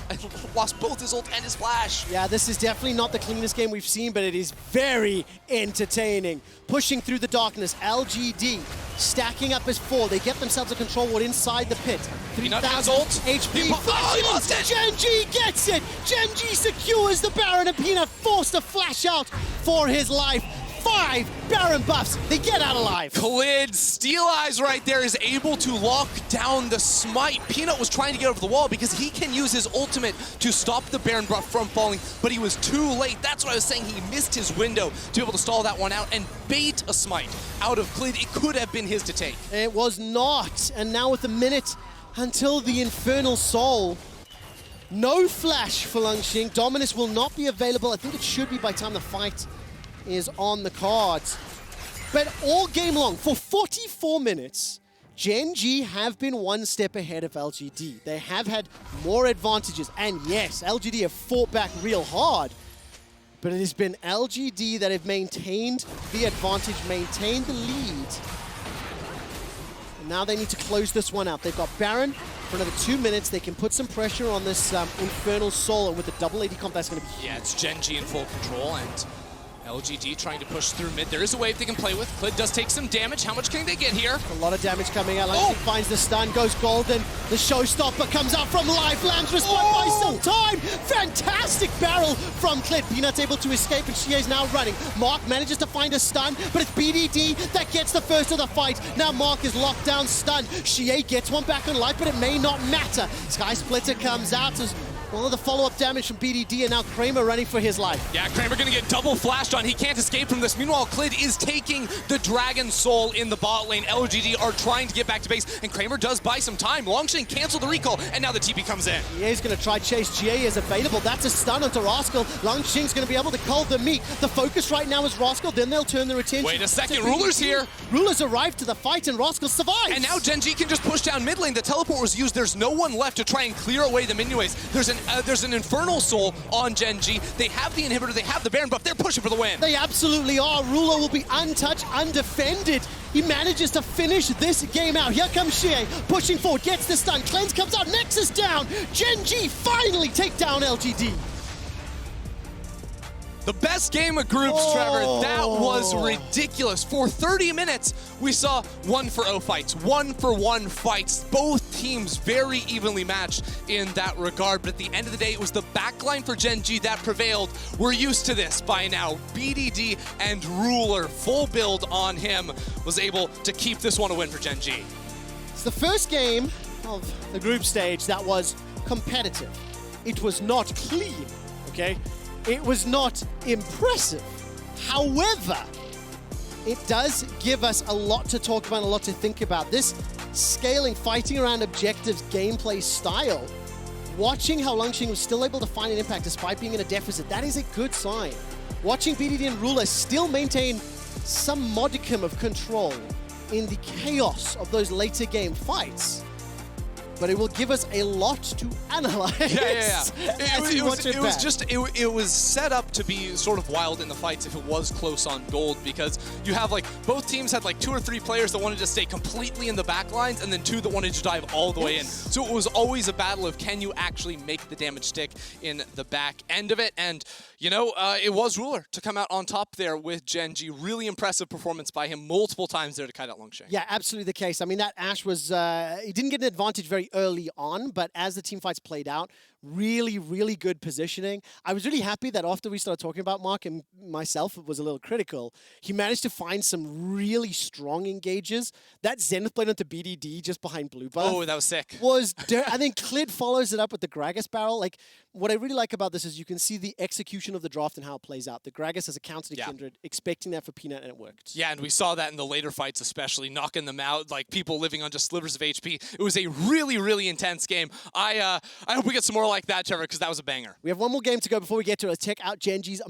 lost both his ult and his flash. Yeah, this is definitely not the cleanest game we've seen, but it is very entertaining. Pushing through the darkness, LGD stacking up as 4. They get themselves a control ward inside the pit. 3,000 HP. Gen.G gets it! Gen.G secures the Baron, and Peanut forced to flash out for his life. 5 Baron buffs. They get out alive. Clid, Steel Eyes right there, is able to lock down the smite. Peanut was trying to get over the wall because he can use his ultimate to stop the Baron buff from falling, but he was too late. That's what I was saying. He missed his window to be able to stall that one out and bait a smite out of Clid. It could have been his to take. It was not. And now with a minute until the Infernal Soul, no flash for Langx. Dominus will not be available. I think it should be by the time the fight is on the cards. But all game long, for 44 minutes, Gen.G have been one step ahead of LGD. They have had more advantages. And yes, LGD have fought back real hard. But it has been LGD that have maintained the advantage, maintained the lead. And now they need to close this one out. They've got Baron for another 2 minutes. They can put some pressure on this Infernal Soul, and with the double AD comp, that's going to be... Yeah, it's Gen.G in full control, and LGD trying to push through mid. There is a wave they can play with. Clid does take some damage. How much can they get here? A lot of damage coming out. Langx finds the stun, goes golden. The showstopper comes out from life. Lands respond by some time. Fantastic barrel from Clid. Peanut's able to escape and Xiye is now running. Mark manages to find a stun, but it's BDD that gets the first of the fight. Now Mark is locked down, stunned. Xiye gets one back on life, but it may not matter. Sky Splitter comes out as all of the follow-up damage from BDD, and now Kramer running for his life. Yeah, Kramer gonna get double flashed on. He can't escape from this. Meanwhile, Clid is taking the Dragon Soul in the bot lane. LGD are trying to get back to base, and Kramer does buy some time. Longshin canceled the recall, and now the TP comes in. Xiye's gonna try chase. Xiye is available. That's a stun onto Rascal. Longxing's gonna be able to cull the meat. The focus right now is Rascal, then they'll turn their attention. Wait a second, Ruler's here. Ruler's arrived to the fight, and Rascal survives. And now Gen.G can just push down mid lane. The teleport was used. There's no one left to try and clear away the minion waves. There's an Infernal Soul on Gen.G. They have the inhibitor, they have the Baron buff. They're pushing for the win. They absolutely are. Ruler will be untouched, undefended. He manages to finish this game out. Here comes Xiye, pushing forward, gets the stun. Cleanse comes out, Nexus down. Gen.G finally take down LGD. The best game of groups, Trevor. That was ridiculous. For 30 minutes, we saw 1-for-0 fights, 1-for-1 fights. Both teams very evenly matched in that regard. But at the end of the day, it was the backline for Gen.G that prevailed. We're used to this by now. BDD and Ruler, full build on him, was able to keep this one a win for Gen.G. It's the first game of the group stage that was competitive. It was not clean, okay? It was not impressive. However, it does give us a lot to talk about, a lot to think about. This scaling, fighting around objectives, gameplay style, watching how Langxing was still able to find an impact despite being in a deficit, that is a good sign. Watching BDD and Ruler still maintain some modicum of control in the chaos of those later game fights, but it will give us a lot to analyze. Yeah. It was set up to be sort of wild in the fights if it was close on gold, because you have like both teams had like 2 or 3 players that wanted to stay completely in the back lines and then 2 that wanted to dive all the way in. So it was always a battle of can you actually make the damage stick in the back end of it. And you know, it was Ruler to come out on top there with Gen.G. Really impressive performance by him multiple times there to kite out Langxing. Yeah, absolutely the case. I mean, that Ashe was, he didn't get an advantage very early on, but as the team fights played out, really, really good positioning. I was really happy that after we started talking about Mark, and myself was a little critical, he managed to find some really strong engages. That Zenith blade onto BDD just behind blue buff. Oh, that was sick. I think Clid follows it up with the Gragas barrel. Like, what I really like about this is you can see the execution of the draft and how it plays out. The Gragas has a counter to Kindred, expecting that for Peanut, and it worked. Yeah, and we saw that in the later fights especially, knocking them out, like people living on just slivers of HP. It was a really, really intense game. I hope we get some more like that, Trevor, because that was a banger. We have one more game to go before we get to it. Let's check out Gen.G's